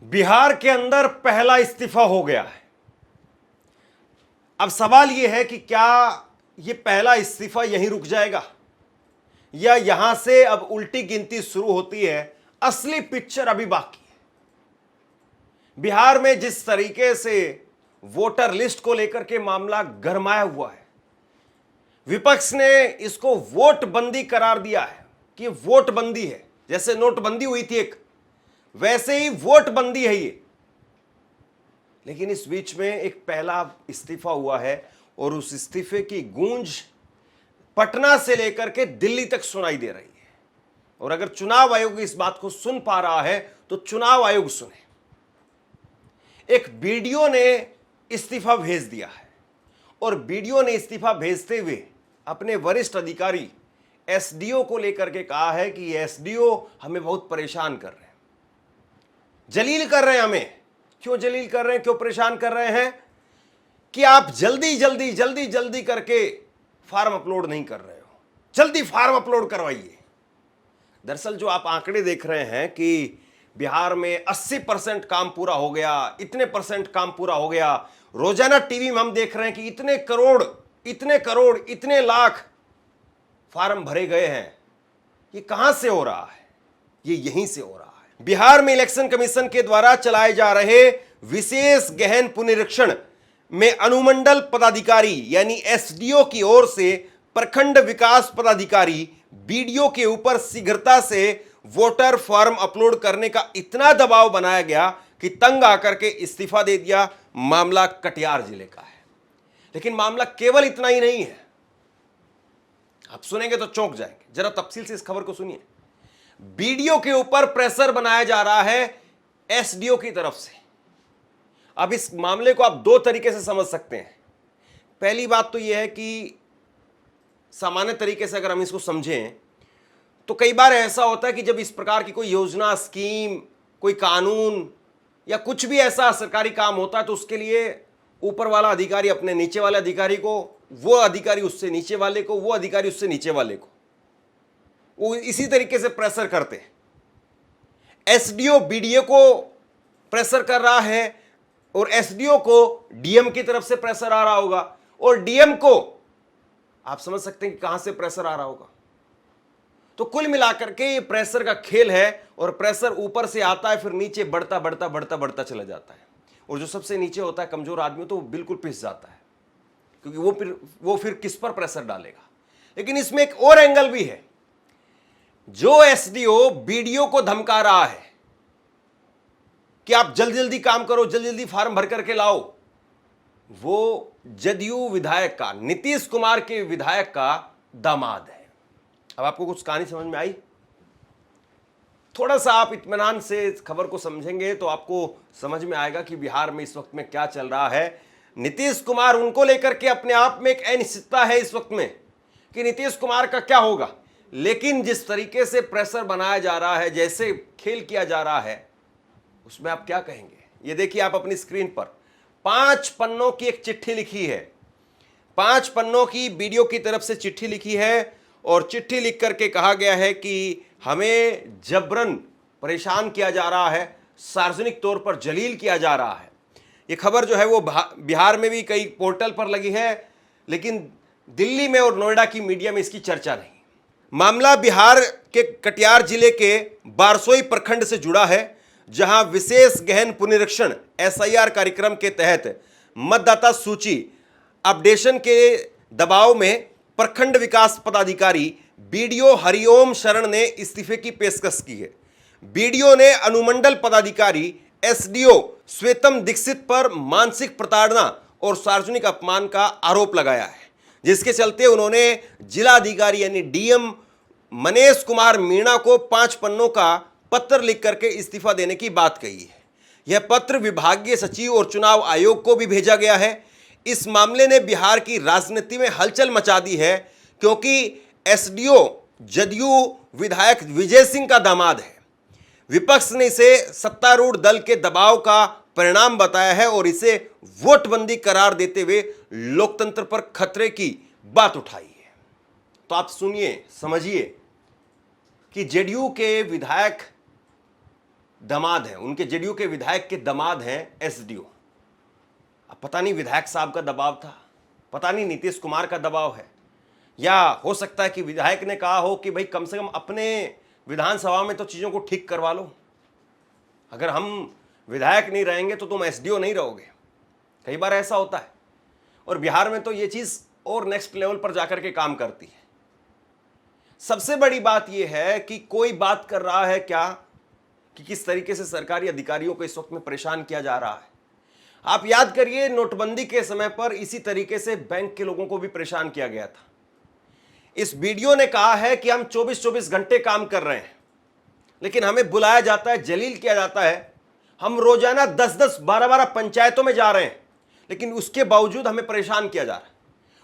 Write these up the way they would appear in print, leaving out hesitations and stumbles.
बिहार के अंदर पहला इस्तीफा हो गया है। अब सवाल यह है कि क्या यह पहला इस्तीफा यहीं रुक जाएगा या यहां से अब उल्टी गिनती शुरू होती है। असली पिक्चर अभी बाकी है। बिहार में जिस तरीके से वोटर लिस्ट को लेकर के मामला गरमाया हुआ है, विपक्ष ने इसको वोट बंदी करार दिया है कि वोट बंदी है। जैसे नोटबंदी हुई थी एक, वैसे ही वोट बंदी है ये। लेकिन इस बीच में एक पहला इस्तीफा हुआ है और उस इस्तीफे की गूंज पटना से लेकर के दिल्ली तक सुनाई दे रही है। और अगर चुनाव आयोग इस बात को सुन पा रहा है तो चुनाव आयोग सुने। एक बीडीओ ने इस्तीफा भेज दिया है और बीडीओ ने इस्तीफा भेजते हुए अपने वरिष्ठ अधिकारी एसडीओ को लेकर के कहा है कि एसडीओ हमें बहुत परेशान कर रहे हैं, जलील कर रहे हैं हमें। क्यों जलील कर रहे हैं, क्यों परेशान कर रहे हैं? कि आप जल्दी जल्दी जल्दी जल्दी करके फॉर्म अपलोड नहीं कर रहे हो, जल्दी फॉर्म अपलोड करवाइए। दरअसल जो आप आंकड़े देख रहे हैं कि बिहार में 80% काम पूरा हो गया, इतने % काम पूरा हो गया, रोजाना टीवी में हम देख रहे हैं कि इतने करोड़ इतने लाख फॉर्म भरे गए हैं। ये कहां से हो रहा है? ये यहीं से हो रहा है। बिहार में इलेक्शन कमीशन के द्वारा चलाए जा रहे विशेष गहन पुनरीक्षण में अनुमंडल पदाधिकारी यानी एसडीओ की ओर से प्रखंड विकास पदाधिकारी बीडीओ के ऊपर शीघ्रता से वोटर फॉर्म अपलोड करने का इतना दबाव बनाया गया कि तंग आकर के इस्तीफा दे दिया। मामला कटिहार जिले का है। लेकिन मामला केवल इतना ही नहीं है। आप सुनेंगे तो चौंक जाएंगे। जरा तफसील से इस खबर को सुनिए। बीडीओ के ऊपर प्रेशर बनाया जा रहा है एसडीओ की तरफ से। अब इस मामले को आप दो तरीके से समझ सकते हैं। पहली बात तो यह है कि सामान्य तरीके से अगर हम इसको समझें तो कई बार ऐसा होता है कि जब इस प्रकार की कोई योजना, स्कीम, कोई कानून या कुछ भी ऐसा सरकारी काम होता है तो उसके लिए ऊपर वाला अधिकारी अपने नीचे वाले अधिकारी को, वो अधिकारी उससे नीचे वाले को, वो अधिकारी उससे नीचे वाले को, वो इसी तरीके से प्रेशर करते हैं। एसडीओ बीडीओ को प्रेशर कर रहा है और एसडीओ को डीएम की तरफ से प्रेशर आ रहा होगा और डीएम को आप समझ सकते हैं कि कहां से प्रेशर आ रहा होगा। तो कुल मिलाकर के ये प्रेशर का खेल है और प्रेशर ऊपर से आता है, फिर नीचे बढ़ता बढ़ता बढ़ता बढ़ता चला जाता है। और जो सबसे नीचे होता है कमजोर आदमी, तो वो बिल्कुल पिस जाता है, क्योंकि वो फिर किस पर प्रेशर डालेगा। लेकिन इसमें एक और एंगल भी है। जो एसडीओ बीडीओ को धमका रहा है कि आप जल्दी जल्दी काम करो, जल्दी जल्दी फार्म भर करके लाओ, वो जदयू विधायक का, नीतीश कुमार के विधायक का दामाद है। अब आपको कुछ कहानी समझ में आई? थोड़ा सा आप इत्मीनान से इस खबर को समझेंगे तो आपको समझ में आएगा कि बिहार में इस वक्त में क्या चल रहा है। नीतीश कुमार, उनको लेकर के अपने आप में एक अनिश्चितता है इस वक्त में कि नीतीश कुमार का क्या होगा। लेकिन जिस तरीके से प्रेशर बनाया जा रहा है, जैसे खेल किया जा रहा है, उसमें आप क्या कहेंगे? ये देखिए आप अपनी स्क्रीन पर 5 पन्नों की एक चिट्ठी लिखी है। 5 पन्नों की बीडीओ की तरफ से चिट्ठी लिखी है और चिट्ठी लिख करके कहा गया है कि हमें जबरन परेशान किया जा रहा है, सार्वजनिक तौर पर जलील किया जा रहा है। ये खबर जो है वो बिहार में भी कई पोर्टल पर लगी है, लेकिन दिल्ली में और नोएडा की मीडिया में इसकी चर्चा नहीं। मामला बिहार के कटिहार जिले के बारसोई प्रखंड से जुड़ा है, जहां विशेष गहन पुनरीक्षण एसआईआर कार्यक्रम के तहत मतदाता सूची अपडेशन के दबाव में प्रखंड विकास पदाधिकारी बीडीओ हरिओम शरण ने इस्तीफे की पेशकश की है। बीडीओ ने अनुमंडल पदाधिकारी एसडीओ श्वेतम दीक्षित पर मानसिक प्रताड़ना और सार्वजनिक अपमान का आरोप लगाया है, जिसके चलते उन्होंने जिलाधिकारी यानी डीएम मनीष कुमार मीणा को 5 पन्नों का पत्र लिख करके इस्तीफा देने की बात कही है। यह पत्र विभागीय सचिव और चुनाव आयोग को भी भेजा गया है। इस मामले ने बिहार की राजनीति में हलचल मचा दी है, क्योंकि एसडीओ जदयू विधायक विजय सिंह का दामाद है। विपक्ष ने इसे सत्तारूढ़ दल के दबाव का परिणाम बताया है और इसे वोटबंदी करार देते हुए लोकतंत्र पर खतरे की बात उठाई है। तो आप सुनिए, समझिए कि जेडीयू के विधायक दामाद हैं, उनके जेडीयू के विधायक के दामाद हैं एसडीओ। अब पता नहीं विधायक साहब का दबाव था, पता नहीं नीतीश कुमार का दबाव है, या हो सकता है कि विधायक ने कहा हो कि भाई कम से कम अपने विधानसभा में तो चीज़ों को ठीक करवा लो, अगर हम विधायक नहीं रहेंगे तो तुम एसडीओ नहीं रहोगे। कई बार ऐसा होता है, और बिहार में तो ये चीज़ और नेक्स्ट लेवल पर जाकर के काम करती है। सबसे बड़ी बात यह है कि कोई बात कर रहा है क्या कि किस तरीके से सरकारी अधिकारियों को इस वक्त में परेशान किया जा रहा है। आप याद करिए, नोटबंदी के समय पर इसी तरीके से बैंक के लोगों को भी परेशान किया गया था। इस वीडियो ने कहा है कि हम 24-24 घंटे काम कर रहे हैं, लेकिन हमें बुलाया जाता है, जलील किया जाता है। हम रोजाना 10-10, 12-12 पंचायतों में जा रहे हैं, लेकिन उसके बावजूद हमें परेशान किया जा रहा है।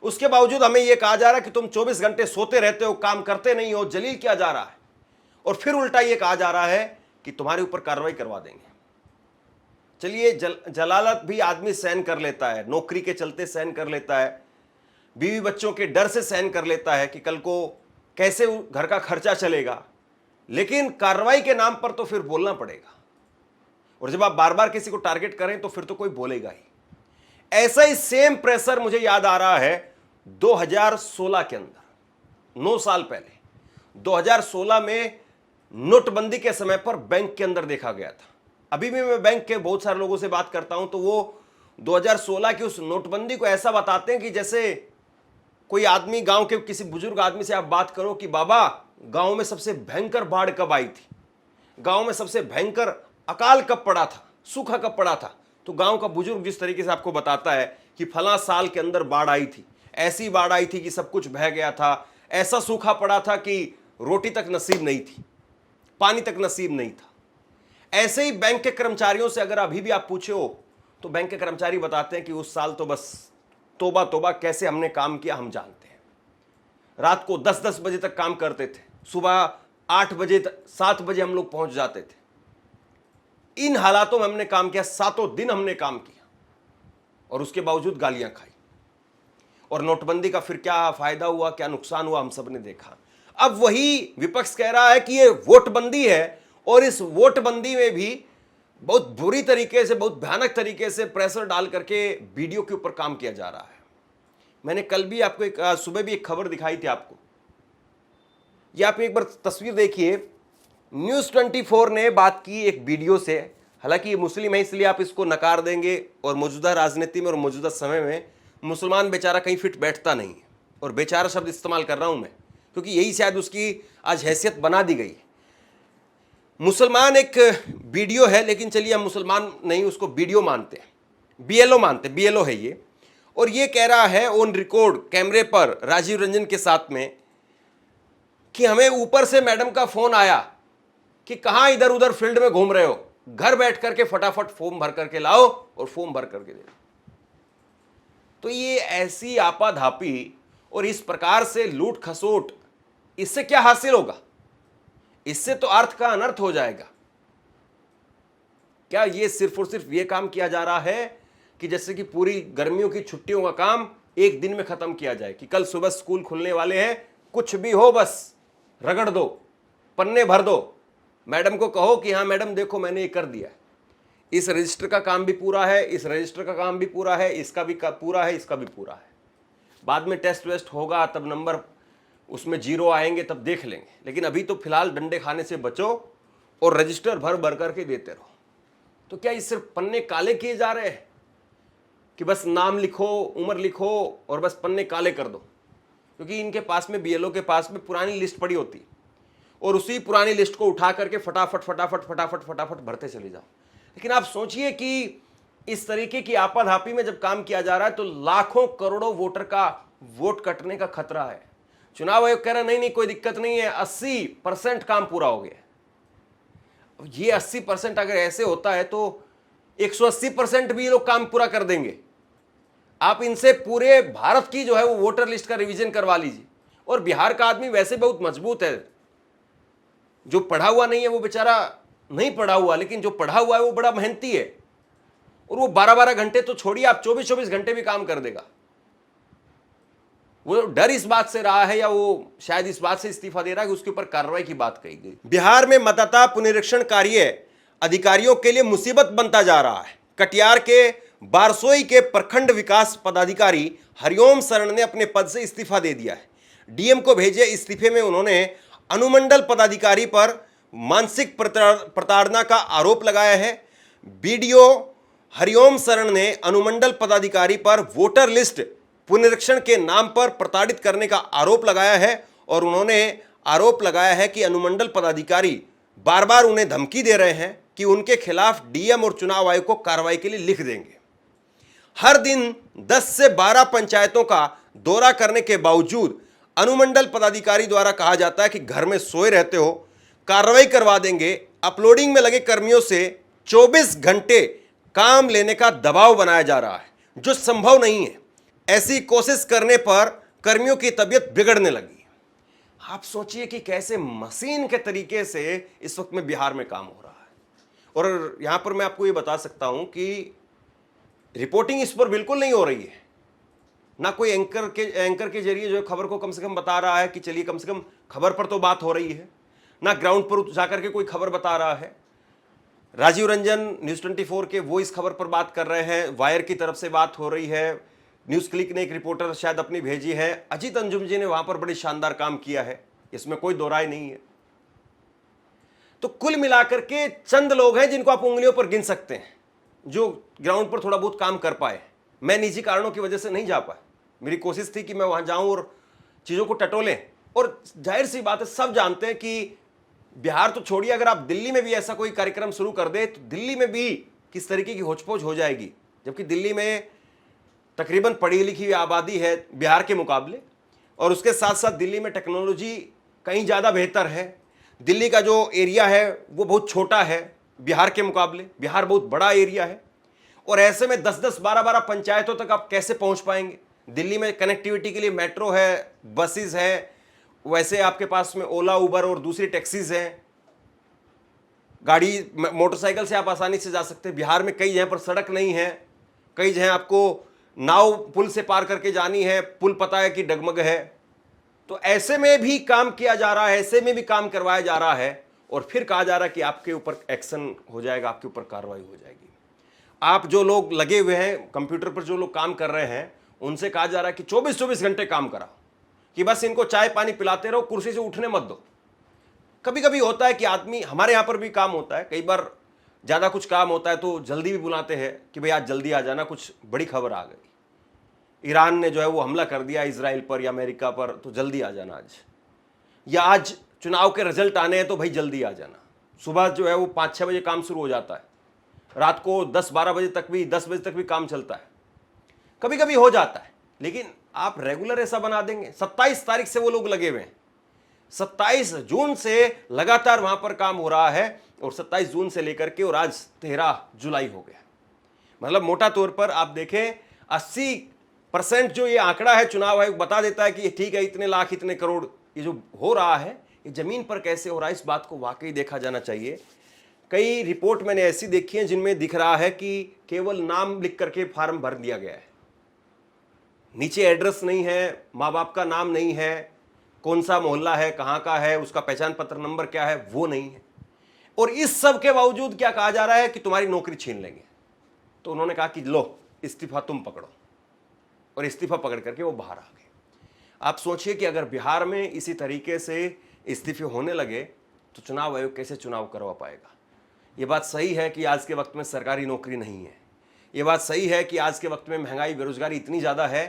उसके बावजूद हमें यह कहा जा रहा है कि तुम 24 घंटे सोते रहते हो, काम करते नहीं हो, जलील किया जा रहा है। और फिर उल्टा यह कहा जा रहा है कि तुम्हारे ऊपर कार्रवाई करवा देंगे। चलिए, जलालत भी आदमी सहन कर लेता है, नौकरी के चलते सहन कर लेता है, बीवी बच्चों के डर से सहन कर लेता है कि कल को कैसे घर का खर्चा चलेगा, लेकिन कार्रवाई के नाम पर तो फिर बोलना पड़ेगा। और जब आप बार बार किसी को टारगेट करें तो फिर तो कोई बोलेगा ही। ऐसा ही सेम प्रेशर मुझे याद आ रहा है 2016 के अंदर, 9 साल पहले 2016 में नोटबंदी के समय पर बैंक के अंदर देखा गया था। अभी भी मैं बैंक के बहुत सारे लोगों से बात करता हूं तो वो 2016 की उस नोटबंदी को ऐसा बताते हैं कि जैसे कोई आदमी, गांव के किसी बुजुर्ग आदमी से आप बात करो कि बाबा, गांव में सबसे भयंकर बाढ़ कब आई थी, गांव में सबसे भयंकर अकाल कब पड़ा था, सूखा कब पड़ा था, तो गांव का बुजुर्ग जिस तरीके से आपको बताता है कि फला साल के अंदर बाढ़ आई थी, ऐसी बाढ़ आई थी कि सब कुछ बह गया था, ऐसा सूखा पड़ा था कि रोटी तक नसीब नहीं थी, पानी तक नसीब नहीं था। ऐसे ही बैंक के कर्मचारियों से अगर अभी भी आप पूछे हो तो बैंक के कर्मचारी बताते हैं कि उस साल तो बस तोबा तोबा, कैसे हमने काम किया हम जानते हैं। रात को 10-10 बजे तक काम करते थे, सुबह 8 बजे 7 बजे हम लोग पहुंच जाते थे। इन हालातों में हमने काम किया, 7 दिन हमने काम किया, और उसके बावजूद गालियां खाई। और नोटबंदी का फिर क्या फायदा हुआ, क्या नुकसान हुआ, हम सब ने देखा। अब वही विपक्ष कह रहा है कि ये वोटबंदी है, और इस वोटबंदी में भी बहुत बुरी तरीके से, बहुत भयानक तरीके से प्रेशर डाल करके वीडियो के ऊपर काम किया जा रहा है। मैंने कल भी आपको सुबह भी एक खबर दिखाई थी आपको, ये आप एक बार तस्वीर देखिए। न्यूज़ 24 ने बात की एक वीडियो से, हालांकि ये मुस्लिम है इसलिए आप इसको नकार देंगे, और मौजूदा राजनीति में और मौजूदा समय में मुसलमान बेचारा कहीं फिट बैठता नहीं है, और बेचारा शब्द इस्तेमाल कर रहा हूं मैं क्योंकि यही शायद उसकी आज हैसियत बना दी गई है। मुसलमान एक वीडियो है, लेकिन चलिए हम मुसलमान नहीं, उसको वीडियो मानते हैं, बीएलओ मानते हैं, बीएलओ है ये। और ये कह रहा है ऑन रिकॉर्ड कैमरे पर राजीव रंजन के साथ में कि हमें ऊपर से मैडम का फोन आया कि कहां इधर उधर फील्ड में घूम रहे हो, घर बैठ करके फटाफट फॉर्म भर करके लाओ और फॉर्म भर करके दे। तो ये ऐसी आपाधापी और इस प्रकार से लूट खसोट, इससे क्या हासिल होगा? इससे तो अर्थ का अनर्थ हो जाएगा। क्या ये सिर्फ और सिर्फ ये काम किया जा रहा है कि जैसे कि पूरी गर्मियों की छुट्टियों का काम एक दिन में खत्म किया जाए कि कल सुबह स्कूल खुलने वाले हैं, कुछ भी हो बस रगड़ दो, पन्ने भर दो, मैडम को कहो कि हाँ मैडम देखो मैंने ये कर दिया, इस रजिस्टर का काम भी पूरा है, इस रजिस्टर का काम भी पूरा है, इसका भी पूरा है, इसका भी पूरा है। बाद में टेस्ट वेस्ट होगा तब नंबर उसमें 0 आएंगे तब देख लेंगे, लेकिन अभी तो फिलहाल डंडे खाने से बचो और रजिस्टर भर भर करके देते रहो। तो क्या ये सिर्फ पन्ने काले किए जा रहे हैं कि बस नाम लिखो, उम्र लिखो और बस पन्ने काले कर दो? क्योंकि इनके पास में, बीएलओ के पास में पुरानी लिस्ट पड़ी होती और उसी पुरानी लिस्ट को उठा करके फटाफट फटाफट फटाफट फटाफट भरते चले जाओ। लेकिन आप सोचिए कि इस तरीके की आपाधापी में जब काम किया जा रहा है तो लाखों करोड़ों वोटर का वोट कटने का खतरा है। चुनाव आयोग कह रहा नहीं नहीं कोई दिक्कत नहीं है, 80% काम पूरा हो गया। अब ये 80% अगर ऐसे होता है तो 180% भी ये लोग काम पूरा कर देंगे। आप इनसे पूरे भारत की जो है वो वोटर लिस्ट का रिवीजन करवा लीजिए। और बिहार का आदमी वैसे बहुत मजबूत है, जो पढ़ा हुआ नहीं है वो बेचारा नहीं पढ़ा हुआ, लेकिन जो पढ़ा हुआ है वो बड़ा मेहनती है और वो 12-12 घंटे तो छोड़िए, आप 24-24 घंटे भी काम कर देगा। वो डर इस बात से रहा है या वो शायद इस बात से इस्तीफा दे रहा है कि उसके ऊपर कार्रवाई की बात कही गई। बिहार में मतदाता पुनरीक्षण कार्य अधिकारियों के लिए मुसीबत बनता जा रहा है। कटिहार के बारसोई के प्रखंड विकास पदाधिकारी हरिओम शरण ने अपने पद से इस्तीफा दे दिया है। डीएम को भेजे इस्तीफे में उन्होंने अनुमंडल पदाधिकारी पर मानसिक प्रताड़ना का आरोप लगाया है। बीडीओ हरिओम शरण ने अनुमंडल पदाधिकारी पर वोटर लिस्ट पुनरीक्षण के नाम पर प्रताड़ित करने का आरोप लगाया है और उन्होंने आरोप लगाया है कि अनुमंडल पदाधिकारी बार बार उन्हें धमकी दे रहे हैं कि उनके खिलाफ डीएम और चुनाव आयोग को कार्रवाई के लिए लिख देंगे। हर दिन 10 से 12 पंचायतों का दौरा करने के बावजूद अनुमंडल पदाधिकारी द्वारा कहा जाता है कि घर में सोए रहते हो, कार्रवाई करवा देंगे। अपलोडिंग में लगे कर्मियों से 24 घंटे काम लेने का दबाव बनाया जा रहा है, जो संभव नहीं है। ऐसी कोशिश करने पर कर्मियों की तबीयत बिगड़ने लगी। आप सोचिए कि कैसे मशीन के तरीके से इस वक्त में बिहार में काम हो रहा है। और यहां पर मैं आपको ये बता सकता हूं कि रिपोर्टिंग इस पर बिल्कुल नहीं हो रही है। ना कोई एंकर के जरिए जो खबर को कम से कम बता रहा है कि चलिए कम से कम खबर पर तो बात हो रही है, ना ग्राउंड पर जाकर के कोई खबर बता रहा है। राजीव रंजन न्यूज़ 24 के वो इस खबर पर बात कर रहे हैं, वायर की तरफ से बात हो रही है, न्यूज़ क्लिक ने एक रिपोर्टर शायद अपनी भेजी है, अजीत अंजुम जी ने वहां पर बड़ी शानदार काम किया है, इसमें कोई दो राय नहीं है। तो कुल मिलाकर के चंद लोग हैं जिनको आप उंगलियों पर गिन सकते हैं जो ग्राउंड पर थोड़ा बहुत काम कर पाए। मैं निजी कारणों की वजह से नहीं जा पाया। मेरी कोशिश थी कि मैं वहां जाऊं और चीजों को टटोलें। और जाहिर सी बात है, सब जानते हैं कि बिहार तो छोड़िए, अगर आप दिल्ली में भी ऐसा कोई कार्यक्रम शुरू कर दे तो दिल्ली में भी किस तरीके की होचपोच हो जाएगी। जबकि दिल्ली में तकरीबन पढ़ी लिखी हुई आबादी है बिहार के मुकाबले, और उसके साथ साथ दिल्ली में टेक्नोलॉजी कहीं ज़्यादा बेहतर है। दिल्ली का जो एरिया है वो बहुत छोटा है बिहार के मुकाबले। बिहार बहुत बड़ा एरिया है और ऐसे में 10-10, 12-12 पंचायतों तक आप कैसे पहुंच पाएंगे। दिल्ली में कनेक्टिविटी के लिए मेट्रो है, बसेस है, वैसे आपके पास में ओला, उबर और दूसरी टैक्सीज हैं, गाड़ी मोटरसाइकिल से आप आसानी से जा सकते हैं। बिहार में कई जगह पर सड़क नहीं है, कई जगह आपको नाव पुल से पार करके जानी है, पुल पता है कि डगमग है। तो ऐसे में भी काम किया जा रहा है, ऐसे में भी काम करवाया जा रहा है और फिर कहा जा रहा है कि आपके ऊपर एक्शन हो जाएगा, आपके ऊपर कार्रवाई हो जाएगी। आप जो लोग लगे हुए हैं कंप्यूटर पर, जो लोग काम कर रहे हैं, उनसे कहा जा रहा है कि 24-24 घंटे काम कराओ, कि बस इनको चाय पानी पिलाते रहो, कुर्सी से उठने मत दो। कभी कभी होता है कि आदमी, हमारे यहाँ पर भी काम होता है, कई बार ज़्यादा कुछ काम होता है तो जल्दी भी बुलाते हैं कि भाई आज जल्दी आ जाना, कुछ बड़ी खबर आ गई, ईरान ने जो है वो हमला कर दिया इजराइल पर या अमेरिका पर, तो जल्दी आ जाना आज, या आज चुनाव के रिजल्ट आने हैं तो भाई जल्दी आ जाना। सुबह जो है वो 5-6 बजे काम शुरू हो जाता है, रात को 10-12 बजे तक भी, 10 बजे तक भी काम चलता है। कभी कभी हो जाता है, लेकिन आप रेगुलर ऐसा बना देंगे। 27 तारीख से वो लोग लगे हुए हैं, 27 जून से लगातार वहां पर काम हो रहा है और 27 जून से लेकर के और आज 13 जुलाई हो गया। मतलब मोटा तौर पर आप देखें 80% जो ये आंकड़ा है चुनाव आयोग बता देता है कि ठीक है, इतने लाख, इतने करोड़, ये जो हो रहा है ये जमीन पर कैसे हो रहा है, इस बात को वाकई देखा जाना चाहिए। कई रिपोर्ट मैंने ऐसी देखी है जिनमें दिख रहा है कि केवल नाम लिख करके फार्म भर दिया गया है, नीचे एड्रेस नहीं है, माँ बाप का नाम नहीं है, कौन सा मोहल्ला है, कहाँ का है, उसका पहचान पत्र नंबर क्या है, वो नहीं है। और इस सब के बावजूद क्या कहा जा रहा है कि तुम्हारी नौकरी छीन लेंगे। तो उन्होंने कहा कि लो इस्तीफा तुम पकड़ो, और इस्तीफा पकड़ करके वो बाहर आ गए। आप सोचिए कि अगर बिहार में इसी तरीके से इस्तीफे होने लगे तो चुनाव आयोग कैसे चुनाव करवा पाएगा। ये बात सही है कि आज के वक्त में सरकारी नौकरी नहीं है, ये बात सही है कि आज के वक्त में महंगाई, बेरोजगारी इतनी ज़्यादा है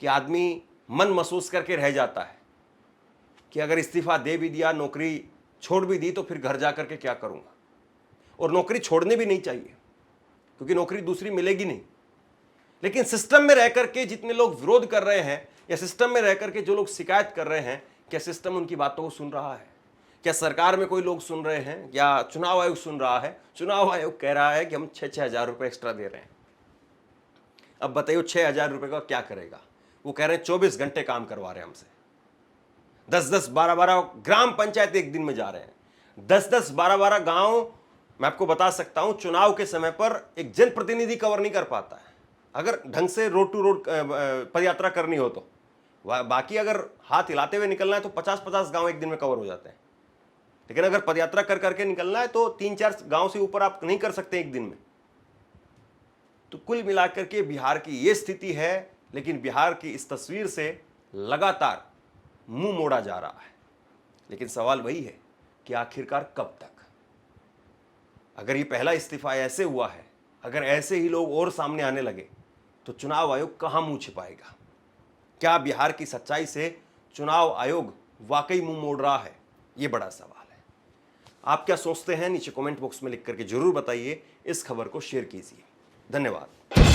कि आदमी मन महसूस करके रह जाता है कि अगर इस्तीफा दे भी दिया, नौकरी छोड़ भी दी, तो फिर घर जा करके क्या करूँगा। और नौकरी छोड़ने भी नहीं चाहिए क्योंकि नौकरी दूसरी मिलेगी नहीं। लेकिन सिस्टम में रह करके जितने लोग विरोध कर रहे हैं या सिस्टम में रह करके जो लोग शिकायत कर रहे हैं, क्या सिस्टम उनकी बातों को सुन रहा है? क्या सरकार में कोई लोग सुन रहे हैं या चुनाव आयोग सुन रहा है? चुनाव आयोग कह रहा है कि हम 6-6 हज़ार रुपये एक्स्ट्रा दे रहे हैं। अब बताइए 6 हज़ार रुपये का क्या करेगा? वो कह रहे हैं 24 घंटे काम करवा रहे हैं हमसे, 10-10, 12-12 ग्राम पंचायत एक दिन में जा रहे हैं, 10-10, 12-12 गांव। मैं आपको बता सकता हूं, चुनाव के समय पर एक जनप्रतिनिधि कवर नहीं कर पाता है अगर ढंग से रोड टू रोड पदयात्रा करनी हो तो। बाकी अगर हाथ हिलाते हुए निकलना है तो 50-50 गांव एक दिन में कवर हो जाते हैं। लेकिन अगर पदयात्रा कर करके निकलना है तो 3-4 गांव से ऊपर आप नहीं कर सकते एक दिन में। तो कुल मिलाकर के बिहार की यह स्थिति है, लेकिन बिहार की इस तस्वीर से लगातार मुंह मोड़ा जा रहा है। लेकिन सवाल वही है कि आखिरकार कब तक? अगर ये पहला इस्तीफा ऐसे हुआ है, अगर ऐसे ही लोग और सामने आने लगे तो चुनाव आयोग कहां मुंह छिपाएगा? क्या बिहार की सच्चाई से चुनाव आयोग वाकई मुंह मोड़ रहा है? यह बड़ा सवाल है। आप क्या सोचते हैं? नीचे कमेंट बॉक्स में लिख करके जरूर बताइए। इस खबर को शेयर कीजिए। धन्यवाद।